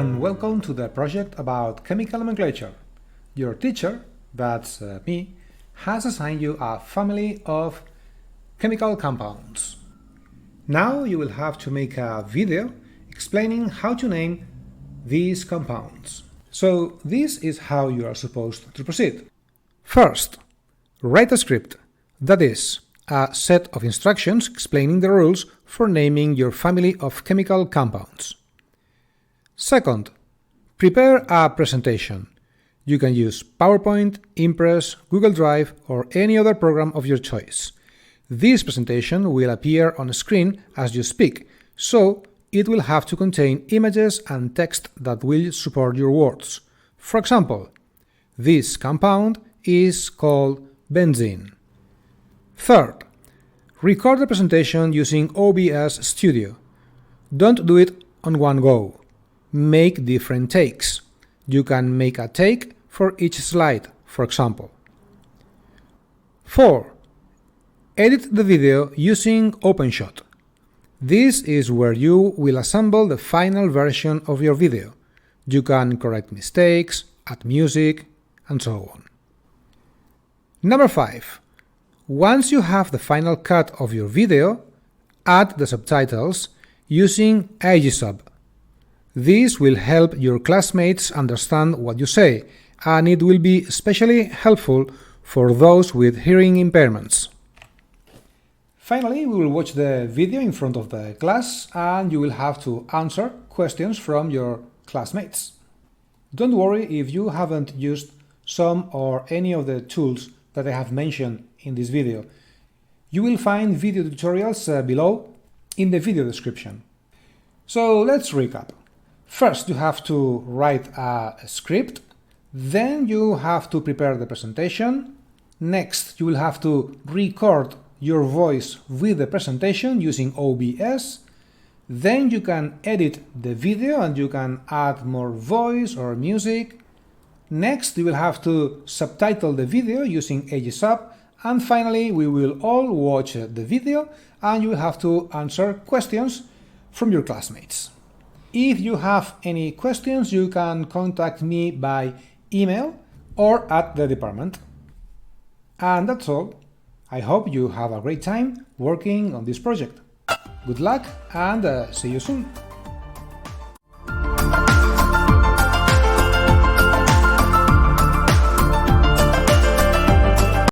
and welcome to the project about chemical nomenclature. Your teacher, that's me, has assigned you a family of chemical compounds. Now you will have to make a video explaining how to name these compounds. So this is how you are supposed to proceed. First, write a script, that is, a set of instructions explaining the rules for naming your family of chemical compounds. Second, prepare a presentation. You can use PowerPoint, Impress, Google Drive, or any other program of your choice. This presentation will appear on screen as you speak, so it will have to contain images and text that will support your words. For example, this compound is called benzene. Third, record the presentation using OBS Studio. Don't do it on one go. Make different takes. You can make a take for each slide, for example. 4. Edit the video using Openshot. This is where you will assemble the final version of your video. You can correct mistakes, add music, and so on. Number 5. Once you have the final cut of your video, add the subtitles using Aegisub. This will help your classmates understand what you say, and it will be especially helpful for those with hearing impairments. Finally, we will watch the video in front of the class, and you will have to answer questions from your classmates. Don't worry if you haven't used some or any of the tools that I have mentioned in this video. You will find video tutorials below in the video description. So let's recap. First, you have to write a script, then you have to prepare the presentation. Next, you will have to record your voice with the presentation using OBS. Then you can edit the video and you can add more voice or music. Next, you will have to subtitle the video using Aegisub. And finally, we will all watch the video and you will have to answer questions from your classmates. If you have any questions, you can contact me by email or at the department. And that's all. I hope you have a great time working on this project. Good luck and see you soon!